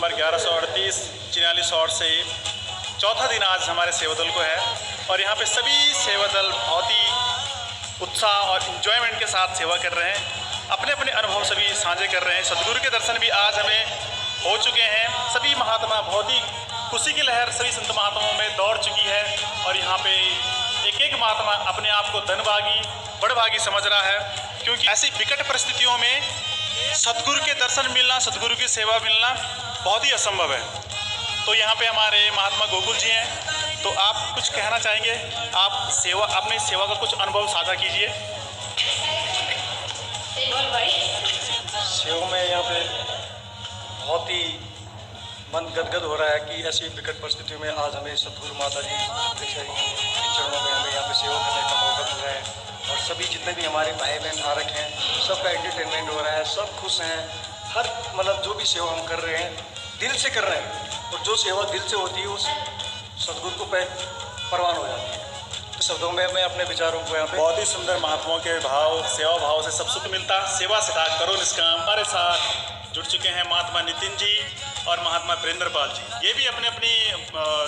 Number 1138 4400 से चौथा दिन आज हमारे सेवादल को है। और यहाँ पे सभी सेवादल बहुत ही उत्साह और इन्जॉयमेंट के साथ सेवा कर रहे हैं, अपने अपने अनुभव सभी साझे कर रहे हैं। सदगुरु के दर्शन भी आज हमें हो चुके हैं। सभी महात्मा, बहुत ही खुशी की लहर सभी संत महात्माओं में दौड़ चुकी है। और यहाँ पे एक एक महात्मा अपने आप को धनभागी, बड़भागी समझ रहा है, क्योंकि ऐसी विकट परिस्थितियों में सदगुरु के दर्शन मिलना, सदगुरु की सेवा मिलना बहुत ही असंभव है। तो यहाँ पे हमारे महात्मा गोकुल जी हैं, तो आप कुछ कहना चाहेंगे? आप सेवा, अपनी सेवा का कुछ अनुभव साझा कीजिए। सेवा में यहाँ पे बहुत ही मन गदगद हो रहा है कि ऐसी विकट परिस्थितियों में आज हमें सतगुरु माता जी के चरणों में हमें यहाँ पे सेवा करने का मौका मिल रहा है। और सभी जितने भी हमारे भाई बहन आ रखे हैं, सबका एंटरटेनमेंट हो रहा है, सब खुश हैं। हर मतलब जो भी सेवा हम कर रहे हैं दिल से कर रहे हैं, और जो सेवा दिल से होती है उस सतगुरु को परवान हो जाती है। तो शब्दों में मैं अपने विचारों को यहाँ पे बहुत ही सुंदर महात्माओं के भाव, सेवा भाव से सब सुख मिलता। सेवा सिखा करो निष्काम। हमारे साथ जुड़ चुके हैं महात्मा नितिन जी और महात्मा वीरेंद्र पाल जी। ये भी अपने अपनी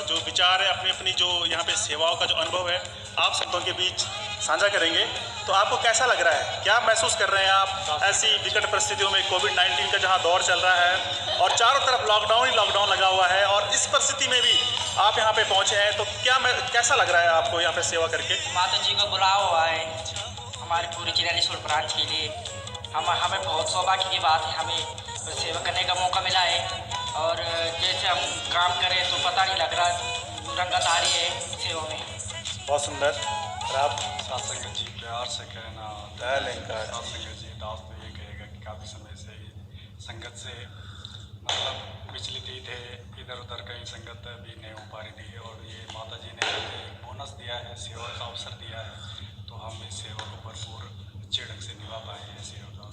जो विचार है, अपनी अपनी जो यहाँ पे सेवाओं का जो अनुभव है, आप सबों के बीच साझा करेंगे। तो आपको कैसा लग रहा है, क्या महसूस कर रहे हैं आप ऐसी विकट परिस्थितियों में? कोविड-19 का जहाँ दौर चल रहा है और चारों तरफ लॉकडाउन ही लॉकडाउन लगा हुआ है, और इस परिस्थिति में भी आप यहाँ पे पहुँचे हैं, तो कैसा लग रहा है आपको यहाँ पे सेवा करके? माता जी को बुलाया हुआ है हमारे पूरे 44 ब्रांच के लिए। हमें बहुत सौभाग्य की बात है, हमें सेवा करने का मौका मिला है। और जैसे हम काम करें तो पता नहीं लग रहा, रंगत आ रही है सेवा में। बहुत सुंदर। आप साथ संगत जी प्यार से कहना, साथ संगत जी दास तो ये कहेगा कि काफ़ी समय से संगत से मतलब विचलित ही थे, इधर उधर कहीं संगत भी नहीं हो पा रही थी। और ये माता जी ने बोनस दिया है, सेवा का अवसर दिया है, तो हम इस सेवा को भरपूर अच्छे ढंग से निभा पाए हैं। सेवा का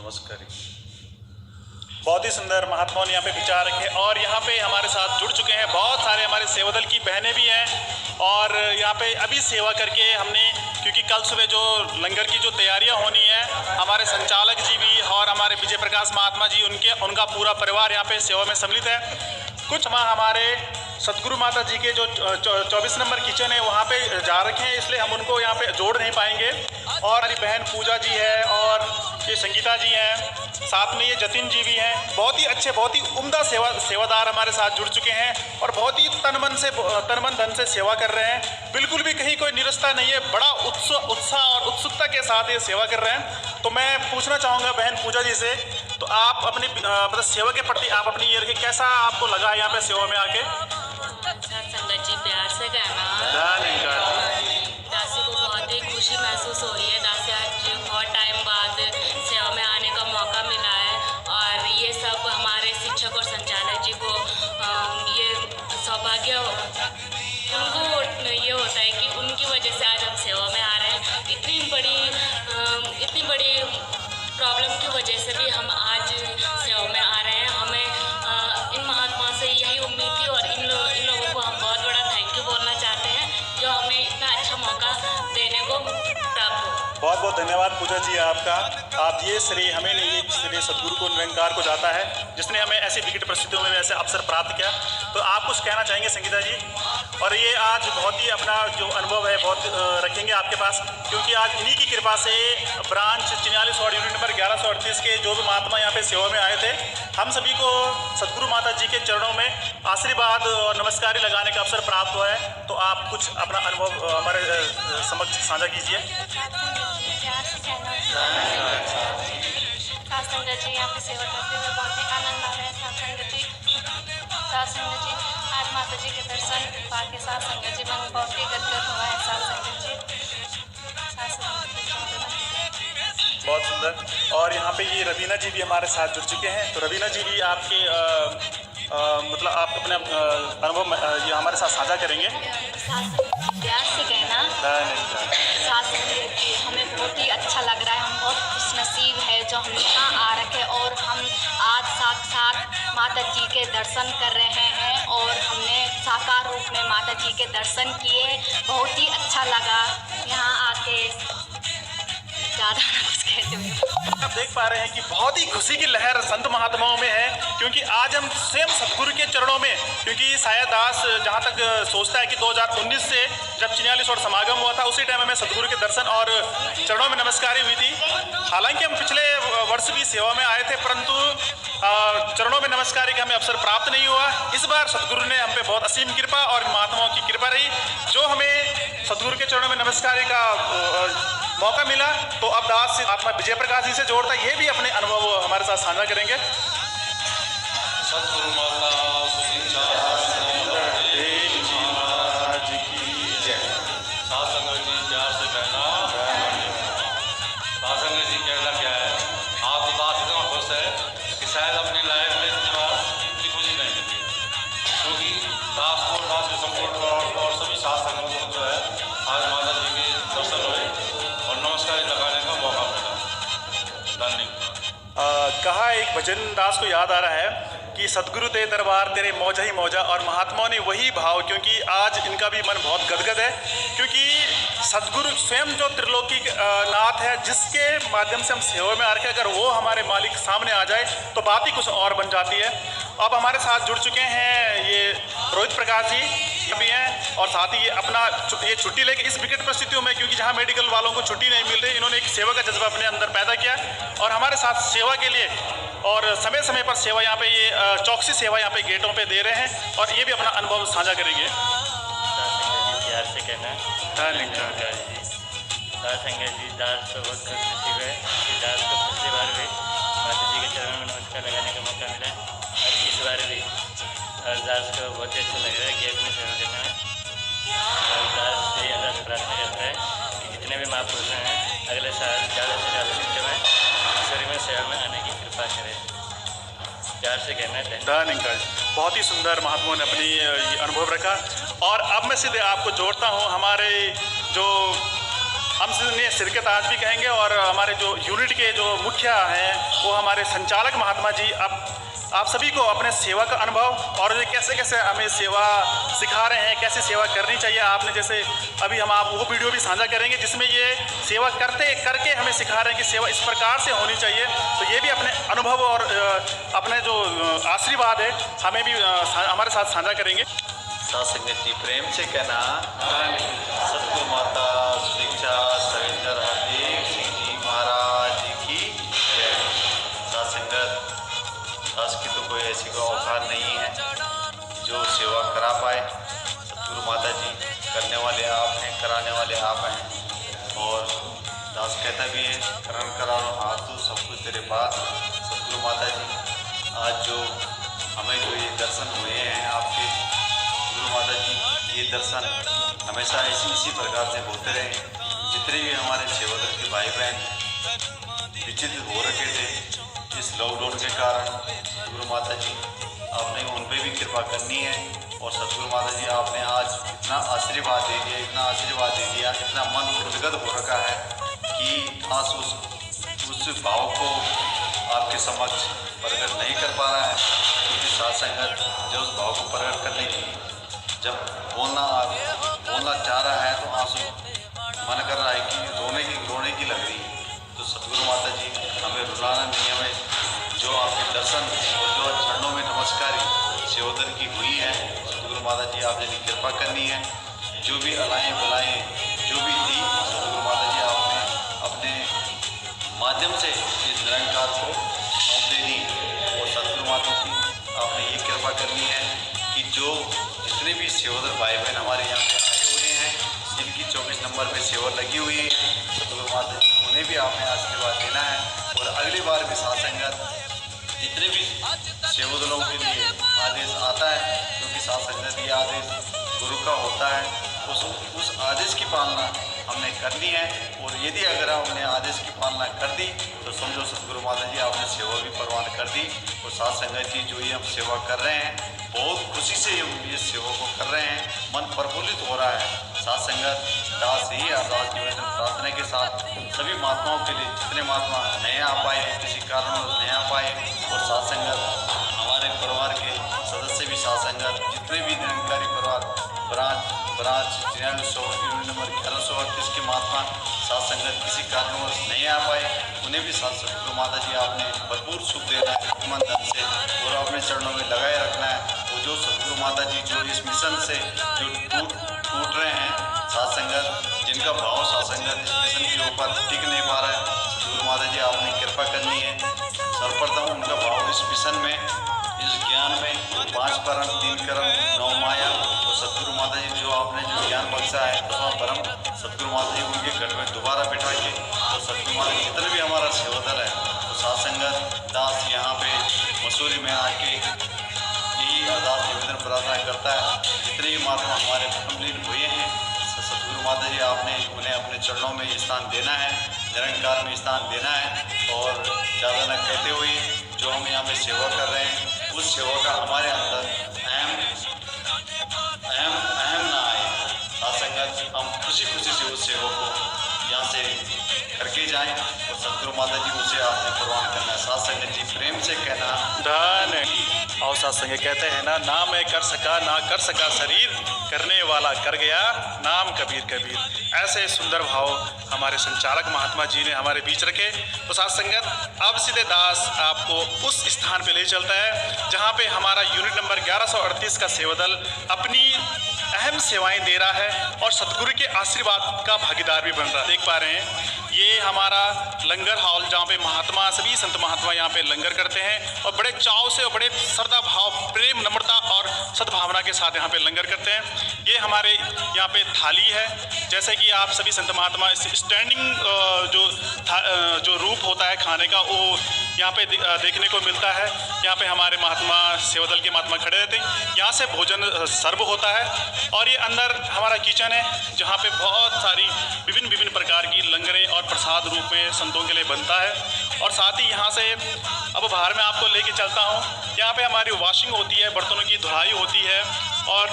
नमस्कार। बहुत ही सुंदर महात्माओं ने यहाँ पे विचार रखे। और यहाँ पे हमारे साथ जुड़ चुके हैं बहुत सारे हमारे सेवादल की बहनें भी हैं। और यहाँ पे अभी सेवा करके हमने, क्योंकि कल सुबह जो लंगर की जो तैयारियाँ होनी है, हमारे संचालक जी भी और हमारे विजय प्रकाश महात्मा जी, उनका पूरा परिवार यहाँ पे सेवा में सम्मिलित है। कुछ हमारे सतगुरु माता जी के जो 24 नंबर किचन है वहाँ पे जा रखे हैं, इसलिए हम उनको यहाँ पे जोड़ नहीं पाएंगे। और हमारी बहन पूजा जी है, और ये संगीता जी हैं, साथ में ये जतिन जी भी हैं। बहुत ही अच्छे, बहुत ही उम्दा सेवादार हमारे साथ जुड़ चुके हैं, और बहुत ही तन मन धन से सेवा कर रहे हैं। बिल्कुल भी कहीं कोई निरस्ता नहीं है, बड़ा उत्साह और उत्सुकता के साथ ये सेवा कर रहे हैं। तो मैं पूछना चाहूँगा बहन पूजा जी से, तो आप अपनी मतलब सेवा के प्रति आप अपनी ये रखिए, कैसा आपको लगा यहाँ पे सेवा में आके? संगत जी प्यार से कहना, दासी को बहुत ही खुशी महसूस हो रही है। दासी आज बहुत टाइम बाद सेवा में आने का मौका मिला है, और ये सब हमारे शिक्षक और संचालक जी को ये सौभाग्य उनको ये होता है कि उनकी वजह से आज हम सेवा में आ रहे हैं। इतनी बड़ी प्रॉब्लम की वजह से भी हम आज सेवा में आ रहे हैं। हमें इन महात्मा से यही उम्मीद थी, और इन लोगों को हम बहुत बड़ा थैंक यू बोलना चाहते हैं, जो हमें इतना अच्छा मौका देने को प्राप्त हो। बहुत बहुत धन्यवाद पूजा जी आपका। आप ये श्रेय हमें नहीं, ये श्रेय सदगुरु को, निरंकार को जाता है, जिसने हमें ऐसी विकट परिस्थितियों में ऐसे अवसर प्राप्त किया। तो आप कुछ कहना चाहेंगे संगीता जी? और ये आज बहुत ही अपना जो अनुभव है बहुत रखेंगे आपके पास, क्योंकि आज इन्हीं की कृपा से ब्रांच 44 और यूनिट नंबर 1138 के जो भी महात्मा यहाँ पे सेवा में आए थे, हम सभी को सदगुरु माता जी के चरणों में आशीर्वाद और नमस्कारी लगाने का अवसर प्राप्त हुआ है। तो आप कुछ अपना अनुभव हमारे समक्ष साझा कीजिए। संगत जी यहाँ पे सेवा करते हुए बहुत ही आनंद आ रहा है। साथ संगत जी आज माता जी के दर्शन पाके साथ संगत जी मन बहुत ही गदगद हुआ है। साथ संगत जी बहुत सुंदर। और यहाँ पे ये रवीना जी भी हमारे साथ जुड़ चुके हैं। तो रवीना जी भी आपके मतलब आप अपने अनुभव ये हमारे साथ साझा करेंगे। प्यार से कहना, साथ हमें बहुत ही अच्छा लग रहा है। हम बहुत खुशनसीब है जो हम यहाँ आ रखे, और हम आज साक्षात माता जी के दर्शन कर रहे हैं, और हमने साकार रूप में माता जी के दर्शन किए। बहुत ही अच्छा लगा यहाँ आके। ज़्यादा ना कुछ कहते हुए। आप देख पा रहे हैं कि बहुत ही खुशी की लहर संत महात्माओं में है, क्योंकि आज हम स्वयं सतगुरु के चरणों में, क्योंकि साया दास जहाँ तक सोचता है कि 2019 से जब 44 समागम हुआ था उसी टाइम हमें सतगुरु के दर्शन और चरणों में नमस्कारी हुई थी। हालांकि हम पिछले वर्ष भी सेवा में आए थे, परंतु चरणों में नमस्कारी का हमें अवसर प्राप्त नहीं हुआ। इस बार सतगुरु ने हम पे बहुत असीम कृपा और महात्माओं की कृपा रही, जो हमें सतगुरु के चरणों में नमस्कारी का मौका मिला। तो अब दास से आत्मा विजय प्रकाश जी से जोड़ता है, ये भी अपने अनुभव हमारे साथ साझा करेंगे। सतगुरु माता सुशिक्षा देव जी महाराज की जय। साथ संगत जी प्यार से कहना, साथ संगत जी कहना क्या है, आप तो दास इतना खुश है कि शायद अपनी लाइफ में इतनी बार इतनी खुशी नहीं मिली है, क्योंकि दास को दास के संपूर्ण और सभी साथ संगत को जो है आज माता जी के दर्शन हुए और नमस्कार लगाने का मौका मिला। धन्यवाद। कहा एक भजन दास को याद आ रहा है कि सतगुरु ते दरबार तेरे मौजा ही मौजा, और महात्माओं ने वही भाव, क्योंकि आज इनका भी मन बहुत गदगद है, क्योंकि सतगुरु स्वयं जो त्रिलोकी नाथ है, जिसके माध्यम से हम सेवा में आ रखे, अगर वो हमारे मालिक सामने आ जाए तो बात ही कुछ और बन जाती है। अब हमारे साथ जुड़ चुके हैं ये रोहित प्रकाश जी भी हैं, और साथ ही ये अपना ये छुट्टी लेके इस विकट परिस्थितियों में, क्योंकि जहाँ मेडिकल वालों को छुट्टी नहीं मिल रही, इन्होंने एक सेवा का जज्बा अपने अंदर पैदा किया और हमारे साथ सेवा के लिए और समय समय पर सेवा यहाँ पे ये चौकसी सेवा यहाँ पे गेटों पे दे रहे हैं, और ये भी अपना अनुभव साझा करेंगे। प्यार से कहना नमस्कार जी। दास संगत जी, दास को बहुत खुश नसीब है कि दास को पिछली बार भी माता जी के चरणों में नमस्कार लगाने का मौका मिला, और इस बार भी और दास को बहुत अच्छा लग रहा है गेट में सेवा करने में। और दास से अरदास प्रार्थना करता है कि जितने भी महापुरुष हैं अगले साल ज़्यादा से ज़्यादा संख्या में ईश्वरी में सेवा में आने की कृपा करें। प्यार से कहना है धन्यवाद। बहुत ही सुंदर महात्माओं ने अपनी ये अनुभव रखा, और अब मैं सीधे आपको जोड़ता हूँ हमारे जो हम सीधे शिरकत आज भी कहेंगे, और हमारे जो यूनिट के जो मुखिया हैं वो हमारे संचालक महात्मा जी, अब आप सभी को अपने सेवा का अनुभव और ये कैसे कैसे हमें सेवा सिखा रहे हैं, कैसे सेवा करनी चाहिए। आपने जैसे अभी हम आप वो वीडियो भी साझा करेंगे जिसमें ये सेवा करके हमें सिखा रहे हैं कि सेवा इस प्रकार से होनी चाहिए। तो ये भी अपने अनुभव और अपने जो आशीर्वाद है हमें भी हमारे साथ साझा करेंगे। साथ संगत जी प्रेम से कहना, सतगुरु माता सुशिक्षा सविंदर हरदेव सिंह जी महाराज की जय। साथ संगत, दास की तो कोई ऐसी कोई औकात नहीं है जो सेवा करा पाए। सतगुरु माता जी करने वाले आप हैं, कराने वाले आप हैं, और दास कहता भी है करण करारो हाथ तो सब कुछ तेरे पास। सतगुरु माता जी आज जो हमें जो ये दर्शन हुए हैं आपके, सतगुरु माता जी ये दर्शन हमेशा इसी प्रकार से होते रहे। जितने भी हमारे सेवादल के भाई बहन विचलित हो रखे थे इस लॉकडाउन के कारण, सतगुरु माता जी आपने उन पर भी कृपा करनी है। और सतगुरु माता जी आपने आज इतना आशीर्वाद दे दिया, इतना आशीर्वाद दे दिया, इतना मन गदगद हो रखा है कि आज उस भाव को आपके समक्ष प्रकट नहीं कर पा रहा है, क्योंकि साथ संगत जो उस भाव को प्रकट करने की जब बोलना चाह रहा है तो आंसू मन कर रहा है कि रोने की लग रही है। तो सतगुरु माता जी हमें रुलाना नहीं, हमें जो आपके दर्शन और जो चरणों में नमस्कारी सेवदल की हुई है, सतगुरु माता जी आपने कृपा करनी है। जो भी अलाएँ बुलाएँ जो भी थी, सतगुरु माता जी आपने अपने माध्यम से इस निरंकार को सौंप देनी। और सतगुरु माता जी आपने ये कृपा करनी है कि जो जितने भी सेवदल भाई बहन हमारे यहाँ पे आए हुए हैं, जिनकी 24 नंबर पे सेवा लगी हुई है, सतगुरु माता जी उन्हें भी आपने आशीर्वाद देना है। और अगली बार भी साथ संगत जितने भी सेवदलों के लिए आदेश आता है, क्योंकि साथ संगत ये आदेश गुरु का होता है, उस आदेश की पालना हमने करनी है। और यदि अगर हमने आदेश की पालना कर दी तो समझो सतगुरु माता जी आपने सेवा भी परवान कर दी। और साथ संगत जी जो ये हम सेवा कर रहे हैं, बहुत खुशी से हम ये सेवा को कर रहे हैं, मन प्रफुल्लित हो रहा है। साथ संगत दास ही अरदास निवेदन प्रार्थना के साथ सभी महात्माओं के लिए, जितने महात्मा नहीं आ पाए किसी कारणवश नहीं आ पाए, और साथ संगत हमारे परिवार के सदस्य भी साथ संगत जितने भी निरंकारी परिवार ब्रांच 93 नंबर 1138 के महात्मा साथ संगत किसी कारणवश नहीं आ पाए, उन्हें भी साथ सतगुरु माता जी आपने भरपूर सुख देना है, ईमान धन से, और अपने चरणों में लगाए रखना है। वो जो सतगुरु माता जी जो इस मिशन से जो टूट रहे हैं साथ संगत, जिनका भाव साथ संगत इस मिशन के ऊपर टिक नहीं पा रहा है, सतगुरु माता जी आपने कृपा करनी है। सर्वप्रथम उनका भाव इस मिशन में, इस ज्ञान में 5 परम 3 कर्म 9 माया, तो सतगुरु माता जी जो आपने जो ज्ञान बख्शा है 10वां परम, सतगुरु माता जी उनके घर में दोबारा बिठा के, तो सतगुरु माता जी जितने भी हमारा सेवादल है, तो साथ संगत दास यहाँ पे मसूरी में आके यही अरदास निवेदन प्रार्थना करता है, जितने भी महात्मा हमारे कंप्लीट हुए हैं, सतगुरु माता जी आपने उन्हें अपने चरणों में स्थान देना है, निरंकार में स्थान देना है। और ज़्यादा न कहते हुए जो हम यहाँ पे सेवा कर रहे हैं, उस सेवा का हमारे अंदर अहम ना आए, साथ संगत हम खुशी खुशी से उस सेवा को यहाँ से करके जाएं, और सतगुरु माता जी उसे आपने प्रवान करना है। साथ संगत जी प्रेम से कहना धन। और साथ संगत कहते हैं ना मैं कर सका ना कर सका शरीर, करने वाला कर गया नाम कबीर कबीर। ऐसे सुंदर भाव हमारे संचालक महात्मा जी ने हमारे बीच रखे। तो साथ संगत अब सीधे दास आपको उस स्थान पे ले चलता है जहाँ पे हमारा यूनिट नंबर 1138 का सेवादल अपनी अहम सेवाएं दे रहा है और सतगुरु के आशीर्वाद का भागीदार भी बन रहा है। देख पा रहे हैं ये हमारा लंगर हॉल जहाँ पे महात्मा सभी संत महात्मा यहाँ पे लंगर करते हैं और बड़े चाव से और बड़े श्रद्धा भाव प्रेम नम्रता और सद्भावना के साथ यहाँ पे लंगर करते हैं। ये हमारे यहाँ पे थाली है, जैसे कि आप सभी संत महात्मा स्टैंडिंग जो रूप होता है खाने का वो यहाँ पे देखने को मिलता है। यहाँ पे हमारे महात्मा सेवादल के महात्मा खड़े रहते हैं, यहाँ से भोजन सर्व होता है। और ये अंदर हमारा किचन है जहाँ पे बहुत सारी विभिन्न प्रकार की लंगरें और प्रसाद रूप में संतों के लिए बनता है। और साथ ही यहाँ से अब बाहर में आपको लेके चलता हूँ, यहाँ पे हमारी वॉशिंग होती है, बर्तनों की धुलाई होती है और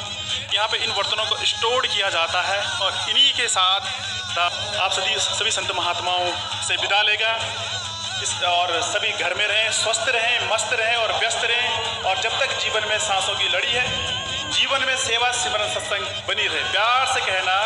यहाँ पे इन बर्तनों को स्टोर किया जाता है। और इन्हीं के साथ आप सभी संत महात्माओं से विदा लेगा। और सभी घर में रहें, स्वस्थ रहें, मस्त रहें और व्यस्त रहें। और जब तक जीवन में सांसों की लड़ी है, जीवन में सेवा सिमरन सत्संग बनी रहे। प्यार से कहना